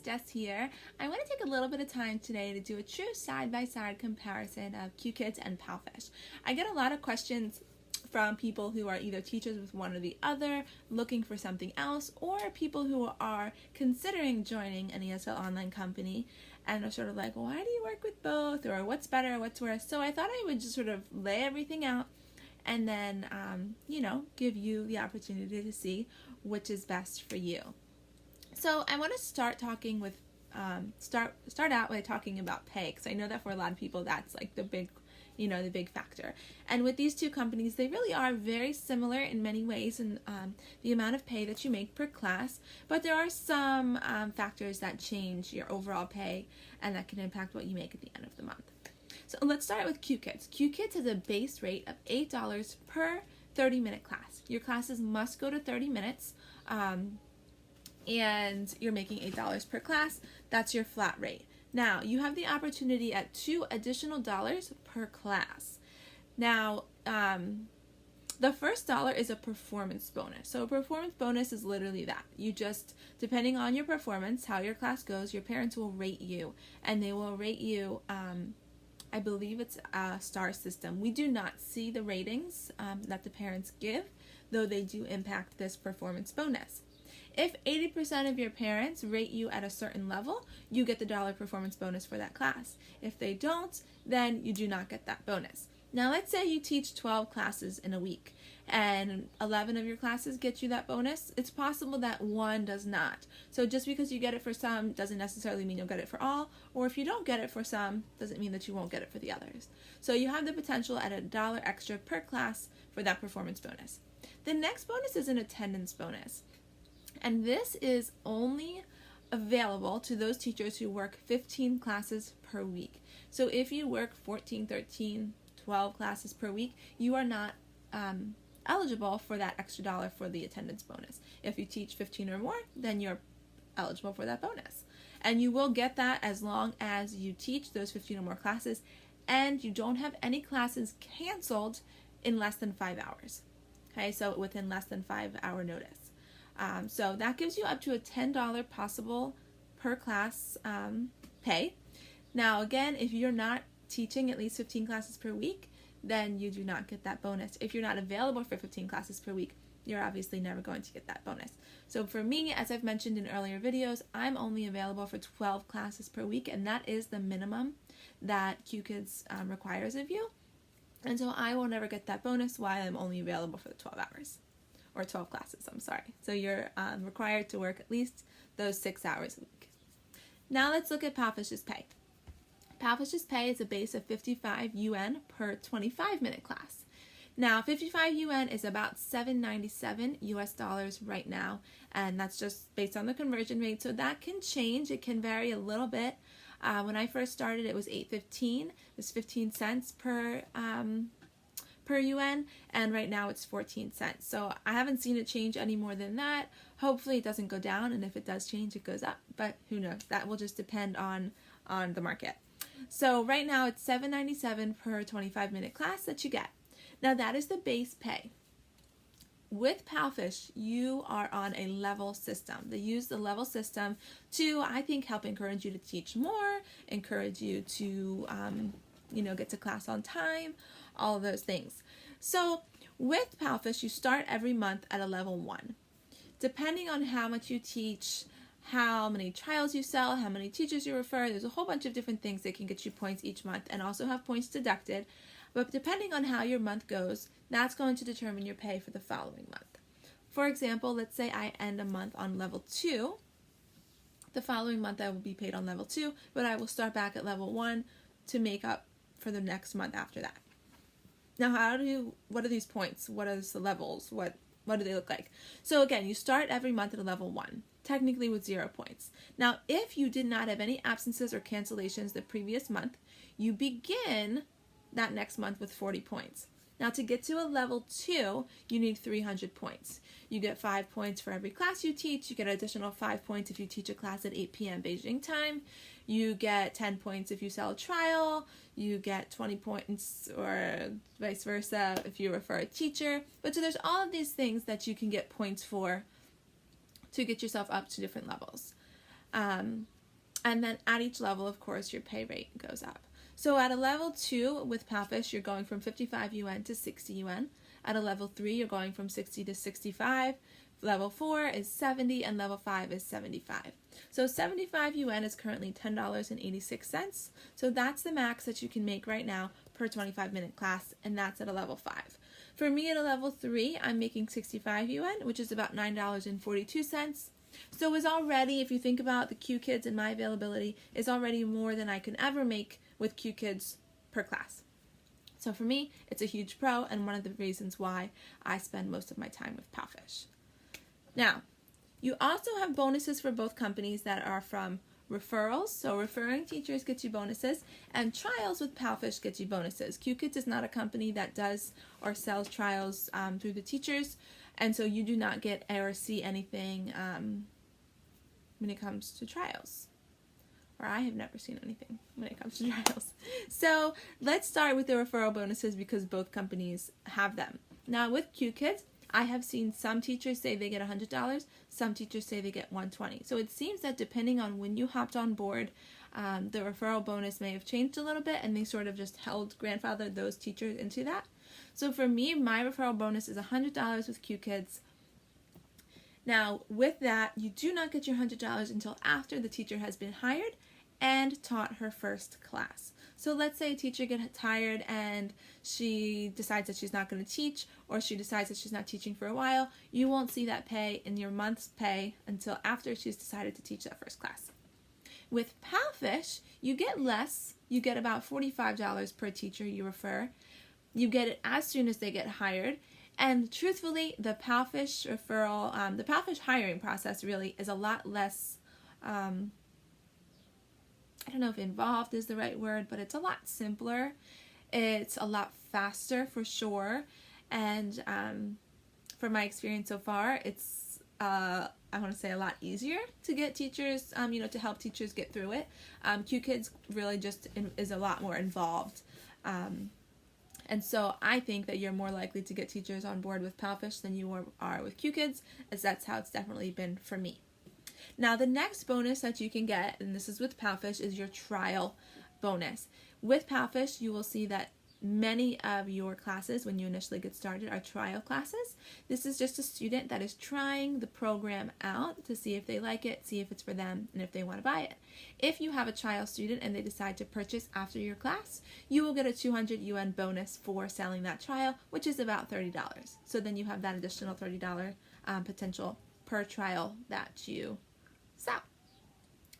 Jess here. I want to take a little bit of time today to do a true side-by-side comparison of Qkids and PalFish. I get a lot of questions from people who are either teachers with one or the other, looking for something else, or people who are considering joining an ESL online company and are sort of like, why do you work with both, or what's better, what's worse? So I thought I would just sort of lay everything out and then, give you the opportunity to see which is best for you. So I want to start talking with, start out by talking about pay, because I know that for a lot of people that's like the big factor. And with these two companies, they really are very similar in many ways in the amount of pay that you make per class, but there are some factors that change your overall pay and that can impact what you make at the end of the month. So let's start with Qkids. Qkids has a base rate of $8 per 30-minute class. Your classes must go to 30 minutes, and you're making $8 per class. That's your flat rate. Now, you have the opportunity at $2 additional per class. Now, the first dollar is a performance bonus. So a performance bonus is literally that. You just, depending on your performance, how your class goes, your parents will rate you. And they will rate you, I believe it's a star system. We do not see the ratings that the parents give, though they do impact this performance bonus. If 80% of your parents rate you at a certain level, you get the dollar performance bonus for that class. If they don't, then you do not get that bonus. Now let's say you teach 12 classes in a week and 11 of your classes get you that bonus. It's possible that one does not. So just because you get it for some doesn't necessarily mean you'll get it for all, or if you don't get it for some, doesn't mean that you won't get it for the others. So you have the potential at $1 extra per class for that performance bonus. The next bonus is an attendance bonus. And this is only available to those teachers who work 15 classes per week. So if you work 14, 13, 12 classes per week, you are not eligible for that extra dollar for the attendance bonus. If you teach 15 or more, then you're eligible for that bonus. And you will get that as long as you teach those 15 or more classes and you don't have any classes canceled in less than 5 hours. Okay, so within less than 5 hour notice. So that gives you up to a $10 possible per class pay. Now again, if you're not teaching at least 15 classes per week, then you do not get that bonus. If you're not available for 15 classes per week, you're obviously never going to get that bonus. So for me, as I've mentioned in earlier videos, I'm only available for 12 classes per week, and that is the minimum that Qkids requires of you. And so I will never get that bonus while I'm only available for the 12 hours. Or 12 classes, I'm sorry. So you're required to work at least those 6 hours a week. Now let's look at PalFish's pay. PalFish's pay is a base of 55 UN per 25-minute class. Now 55 UN is about $7.97 US right now, and that's just based on the conversion rate. So that can change. It can vary a little bit. When I first started, it was $8.15. It was 15 cents per UN, and right now it's 14 cents. So I haven't seen it change any more than that. Hopefully it doesn't go down, and if it does change, it goes up, but who knows? That will just depend on the market. So right now it's $7.97 per 25-minute class that you get. Now that is the base pay. With PalFish, you are on a level system. They use the level system to, I think, help encourage you to teach more, encourage you to get to class on time, all of those things. So with PalFish, you start every month at a level 1. Depending on how much you teach, how many trials you sell, how many teachers you refer, there's a whole bunch of different things that can get you points each month and also have points deducted. But depending on how your month goes, that's going to determine your pay for the following month. For example, let's say I end a month on level 2. The following month I will be paid on level 2, but I will start back at level 1 to make up for the next month after that. Now, what are these points? What are the levels? What do they look like? So again, you start every month at a level 1, technically with 0 points. Now, if you did not have any absences or cancellations the previous month, you begin that next month with 40 points. Now, to get to a level 2, you need 300 points. You get 5 points for every class you teach. You get an additional 5 points if you teach a class at 8 p.m. Beijing time. You get 10 points if you sell a trial. You get 20 points or vice versa if you refer a teacher. But so there's all of these things that you can get points for to get yourself up to different levels. And then at each level, of course, your pay rate goes up. So at a level 2 with PalFish, you're going from 55 UN to 60 UN. At a level 3, you're going from 60 to 65. Level 4 is 70, and level 5 is 75. So 75 UN is currently $10.86. So that's the max that you can make right now per 25-minute class, and that's at a level 5. For me at a level 3, I'm making 65 UN, which is about $9.42. So is already, if you think about the Qkids and my availability, is already more than I can ever make with Qkids per class. So for me, it's a huge pro, and one of the reasons why I spend most of my time with PalFish. Now, you also have bonuses for both companies that are from referrals. So referring teachers gets you bonuses, and trials with PalFish gets you bonuses. Qkids is not a company that does or sells trials through the teachers, and so you do not get or see anything when it comes to trials. Or I have never seen anything when it comes to trials. So let's start with the referral bonuses because both companies have them. Now with Qkids, I have seen some teachers say they get $100, some teachers say they get $120. So it seems that depending on when you hopped on board, the referral bonus may have changed a little bit, and they sort of just grandfathered those teachers into that. So for me, my referral bonus is $100 with Qkids. Now with that, you do not get your $100 until after the teacher has been hired and taught her first class. So let's say a teacher gets hired and she decides that she's not going to teach, or she decides that she's not teaching for a while. You won't see that pay in your month's pay until after she's decided to teach that first class. With PalFish, you get less. You get about $45 per teacher you refer. You get it as soon as they get hired. And truthfully, the PalFish referral, the PalFish hiring process really is a lot less, I don't know if involved is the right word, but it's a lot simpler. It's a lot faster for sure. And from my experience so far, it's, I want to say a lot easier to get teachers, to help teachers get through it. Qkids really just is a lot more involved. And so I think that you're more likely to get teachers on board with PalFish than you are with Qkids, as that's how it's definitely been for me. Now the next bonus that you can get, and this is with PalFish, is your trial bonus. With PalFish, you will see that many of your classes when you initially get started are trial classes. This is just a student that is trying the program out to see if they like it, see if it's for them, and if they want to buy it. If you have a trial student and they decide to purchase after your class, you will get a 200 UN bonus for selling that trial, which is about $30. So then you have that additional $30 potential per trial that you sell.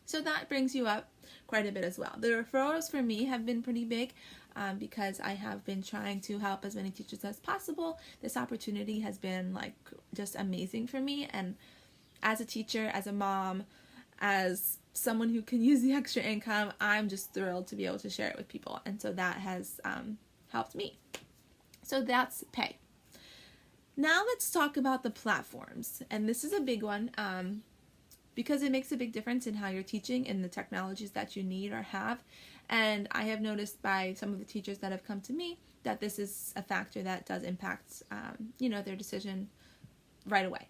So that brings you up quite a bit as well. The referrals for me have been pretty big because I have been trying to help as many teachers as possible. This opportunity has been just amazing for me, and as a teacher, as a mom, as someone who can use the extra income, I'm just thrilled to be able to share it with people, and so that has helped me. So that's pay. Now let's talk about the platforms, and this is a big one because it makes a big difference in how you're teaching and the technologies that you need or have. And I have noticed by some of the teachers that have come to me that this is a factor that does impact, their decision right away.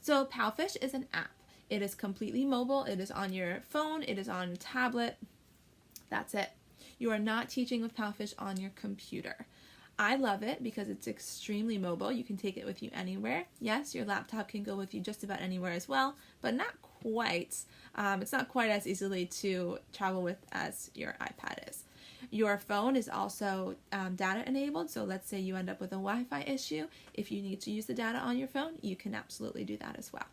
So PalFish is an app. It is completely mobile. It is on your phone. It is on tablet. That's it. You are not teaching with PalFish on your computer. I love it because it's extremely mobile. You can take it with you anywhere. Yes, your laptop can go with you just about anywhere as well, but not quite. It's not quite as easily to travel with as your iPad is. Your phone is also data enabled, so let's say you end up with a Wi-Fi issue. If you need to use the data on your phone, you can absolutely do that as well.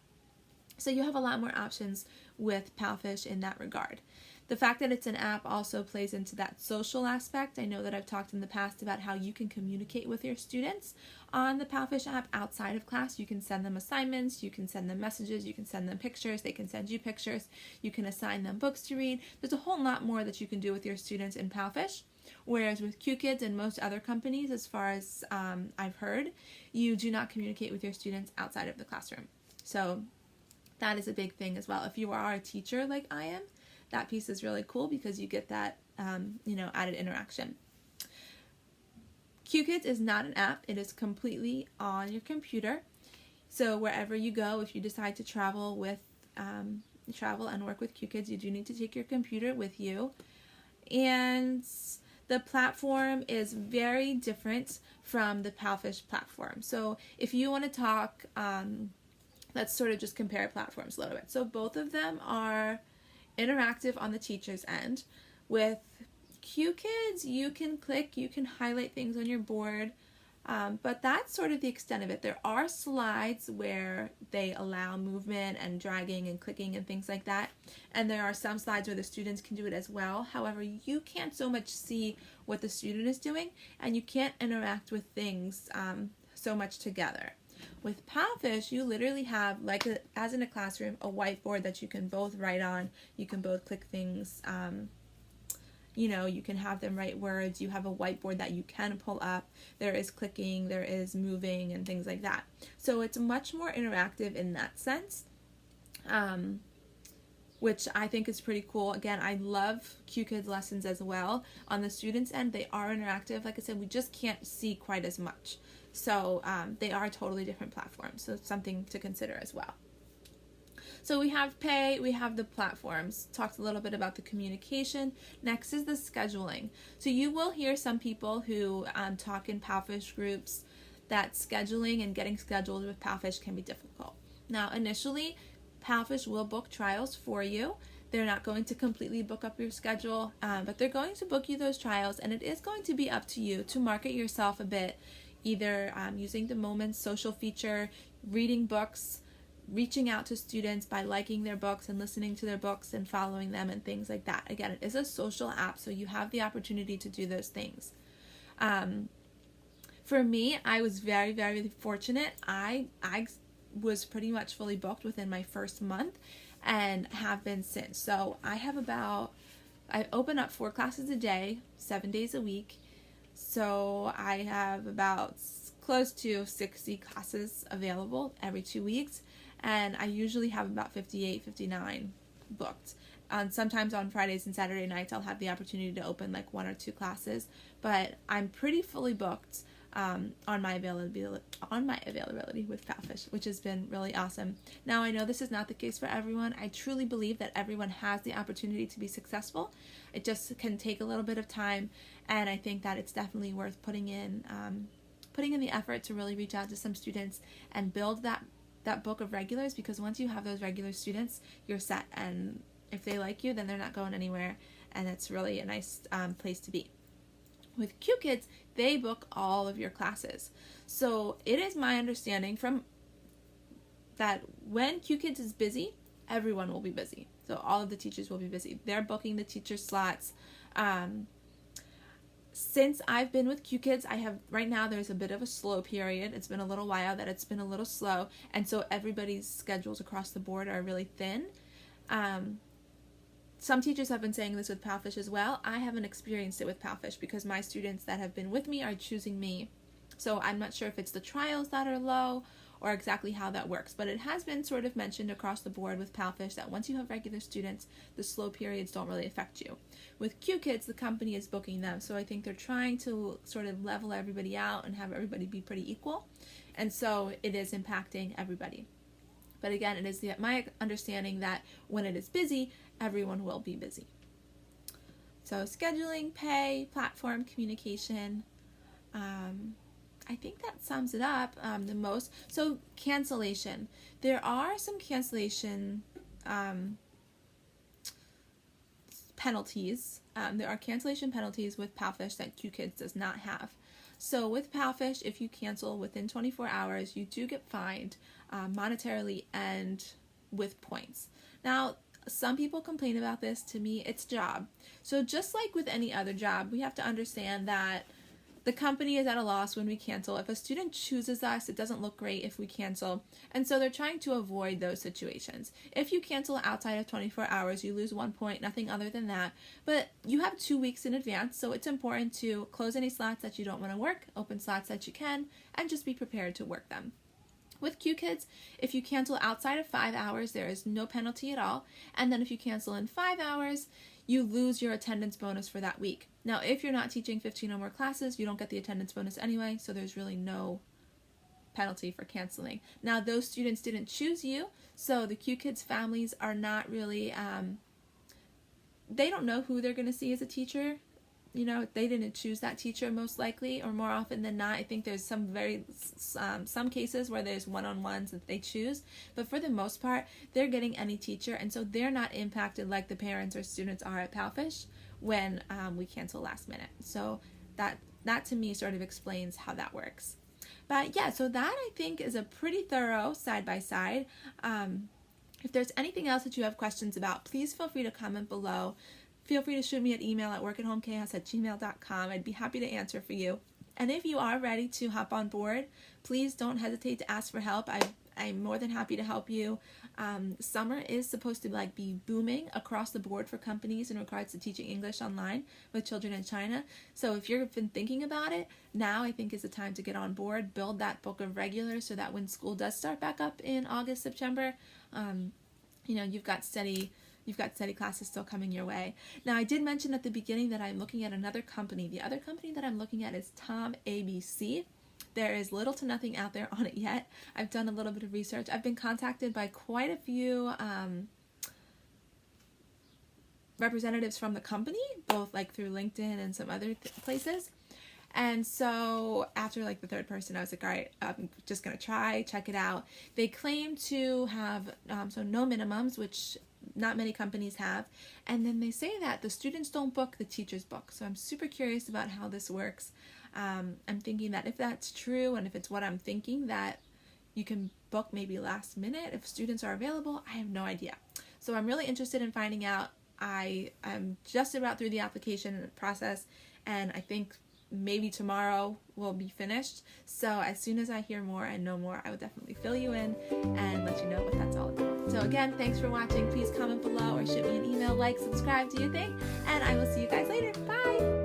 So you have a lot more options with PalFish in that regard. The fact that it's an app also plays into that social aspect. I know that I've talked in the past about how you can communicate with your students on the PalFish app outside of class. You can send them assignments, you can send them messages, you can send them pictures, they can send you pictures, you can assign them books to read. There's a whole lot more that you can do with your students in PalFish. Whereas with Qkids and most other companies, as far as I've heard, you do not communicate with your students outside of the classroom. So that is a big thing as well. If you are a teacher like I am, that piece is really cool because you get that, added interaction. Qkids is not an app. It is completely on your computer. So wherever you go, if you decide to travel with, travel and work with Qkids, you do need to take your computer with you. And the platform is very different from the PalFish platform. So if you want to talk, let's sort of just compare platforms a little bit. So both of them are interactive on the teacher's end. With Qkids, you can click, you can highlight things on your board, but that's sort of the extent of it. There are slides where they allow movement and dragging and clicking and things like that, and there are some slides where the students can do it as well. However, you can't so much see what the student is doing, and you can't interact with things so much together. With PalFish, you literally have, like as in a classroom, a whiteboard that you can both write on, you can both click things, you know, you can have them write words, you have a whiteboard that you can pull up, there is clicking, there is moving, and things like that. So it's much more interactive in that sense, which I think is pretty cool. Again, I love Qkids lessons as well. On the students' end, they are interactive. Like I said, we just can't see quite as much. So they are totally different platforms, so it's something to consider as well. So we have pay, we have the platforms, talked a little bit about the communication. Next is the scheduling. So you will hear some people who talk in PalFish groups that scheduling and getting scheduled with PalFish can be difficult. Now initially, PalFish will book trials for you. They're not going to completely book up your schedule, but they're going to book you those trials, and it is going to be up to you to market yourself a bit, either using the Moments social feature, reading books, reaching out to students by liking their books and listening to their books and following them and things like that. Again, it is a social app, so you have the opportunity to do those things. For me, I was very, very fortunate. I was pretty much fully booked within my first month and have been since. So I open up 4 classes a day, 7 days a week. So I have about close to 60 classes available every 2 weeks, and I usually have about 58, 59 booked. Sometimes on Fridays and Saturday nights I'll have the opportunity to open like 1 or 2 classes, but I'm pretty fully booked on my availability with PalFish, which has been really awesome. Now I know this is not the case for everyone. I truly believe that everyone has the opportunity to be successful. It just can take a little bit of time, and I think that it's definitely worth putting in the effort to really reach out to some students and build that book of regulars, because once you have those regular students, you're set, and if they like you, then they're not going anywhere, and it's really a nice place to be. With Qkids, they book all of your classes. So it is my understanding that when Qkids is busy, everyone will be busy. So all of the teachers will be busy. They're booking the teacher slots. Since I've been with Qkids, right now there's a bit of a slow period. It's been a little while that it's been a little slow, and so everybody's schedules across the board are really thin. Some teachers have been saying this with PalFish as well. I haven't experienced it with PalFish because my students that have been with me are choosing me. So I'm not sure if it's the trials that are low or exactly how that works, but it has been sort of mentioned across the board with PalFish that once you have regular students, the slow periods don't really affect you. With Qkids, the company is booking them, so I think they're trying to sort of level everybody out and have everybody be pretty equal, and so it is impacting everybody. But again, it is my understanding that when it is busy, everyone will be busy. So scheduling, pay, platform, communication, I think that sums it up the most. So cancellation. There are some cancellation penalties. There are cancellation penalties with PalFish that Qkids does not have. So with PalFish, if you cancel within 24 hours, you do get fined monetarily and with points. Now, some people complain about this. To me, it's a job. So just like with any other job, we have to understand that the company is at a loss when we cancel. If a student chooses us, it doesn't look great if we cancel. And so they're trying to avoid those situations. If you cancel outside of 24 hours, you lose 1 point, nothing other than that. But you have 2 weeks in advance, so it's important to close any slots that you don't want to work, open slots that you can, and just be prepared to work them. With Qkids, if you cancel outside of 5 hours, there is no penalty at all. And then if you cancel in 5 hours, you lose your attendance bonus for that week. Now, if you're not teaching 15 or more classes, you don't get the attendance bonus anyway, so there's really no penalty for canceling. Now, those students didn't choose you, so the Qkids families are not really, they don't know who they're going to see as a teacher. You know, they didn't choose that teacher most likely, or more often than not. I think there's some cases where there's one-on-ones that they choose, but for the most part, they're getting any teacher, and so they're not impacted like the parents or students are at PalFish when we cancel last minute. So that to me sort of explains how that works. But yeah, so that I think is a pretty thorough side-by-side. If there's anything else that you have questions about, please feel free to comment below. Feel free to shoot me an email at workathomchaos@gmail.com. I'd be happy to answer for you. And if you are ready to hop on board, please don't hesitate to ask for help. I'm more than happy to help you. Summer is supposed to be booming across the board for companies in regards to teaching English online with children in China. So if you've been thinking about it, now I think is the time to get on board, build that book of regulars so that when school does start back up in August, September, you know, you've got steady classes still coming your way. Now, I did mention at the beginning that I'm looking at another company. The other company that I'm looking at is Tom ABC. There is little to nothing out there on it yet. I've done a little bit of research. I've been contacted by quite a few representatives from the company, both through LinkedIn and some other places. And so after the third person, I was like, all right, I'm just going to check it out. They claim to have so no minimums, which not many companies have. And then they say that the students don't book, the teachers book. So I'm super curious about how this works. I'm thinking that if that's true, and if it's what I'm thinking, that you can book maybe last minute if students are available. I have no idea. So I'm really interested in finding out. I'm just about through the application process, and I think maybe tomorrow will be finished. So as soon as I hear more and know more, I will definitely fill you in and let you know what that's all about. So again, thanks for watching. Please comment below or shoot me an email, subscribe, do your thing, and I will see you guys later. Bye!